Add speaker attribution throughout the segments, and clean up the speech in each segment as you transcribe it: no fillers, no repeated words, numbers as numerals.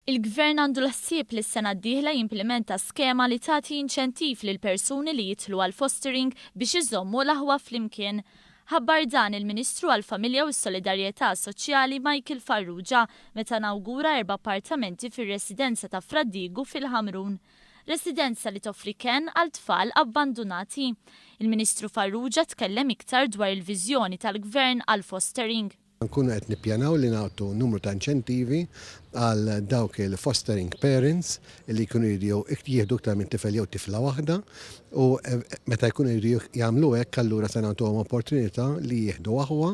Speaker 1: Il-Gvern għandu l-ħsieb li s-sena d-dieħla jimplementa skema li tagħti inċentiv lil persuni li jidħlu għal fostering biex iżommu l-aħwa flimkien. Ħabbar dan il-Ministru għall-Familja u s-Solidarjetà Soċjali Michael Farrugia meta nawgura 4 appartamenti fir-residenza ta' Fraddigu fil-Ħamrun. Residenza li toffri kien għal tfal abbandonati. Il-Ministru Farrugia tkellem iktar dwar il-viżjoni tal-Gvern għal fostering.
Speaker 2: Nkunu qed nippjanaw li nagħtu numru ta' inċentivi għal dawk il-fostering parents li jkunu jridu jieħdu iktar minn tifel jew tifla waħda u meta jkunu jridu jagħmlu hekk allura se nagħtuhom opportunità li jieħdu aħwa.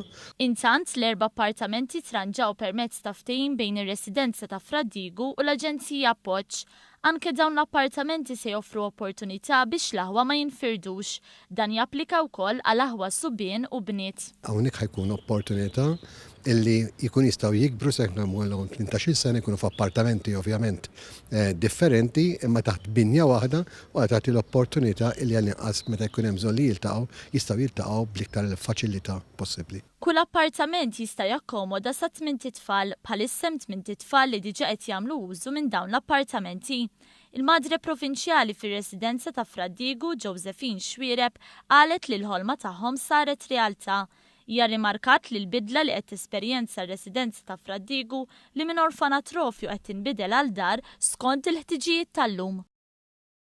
Speaker 1: Intant l-4 appartamenti tranġaw permezz ta' ftehim bejn ir-Residenza ta' Fraddigu u l-Aġenzija Appoġġ. Anke dawn l-appartamenti se joffru opportunità biex l-aħwa ma jinfirdux. Dan japplika wkoll għal aħwa subien u bniet.
Speaker 2: Hawnhekk ħajkun opportunità illi jkun jistgħu jikbru se nagħmluhom 18 sena jkunu f'appartamenti ovvjament differenti imma taħt binja waħda u qed tagħti l-opportunità illi għall-inqas meta jkun hemm bżonn li jistgħu jiltaqgħu bl-iktar faċilità possibbli.
Speaker 1: Kull appartament jista' jakkomoda sa 8 tfal bħalissa 8 tfal li diġà qed jagħmlu użu minn dawn l-appartamenti. Il-Madre Provinċjali fir-Residenza ta' Fraddigu, Josephine Xwiereb, qalet li l-ħolma tagħhom saret realtà. Hija rimarkat li l-bidla li qed tesperjenza r-Residenza ta' Fraddigu li minn orfanatrofju qed tinbidel għal dar skont il-ħtiġijiet tal-lum.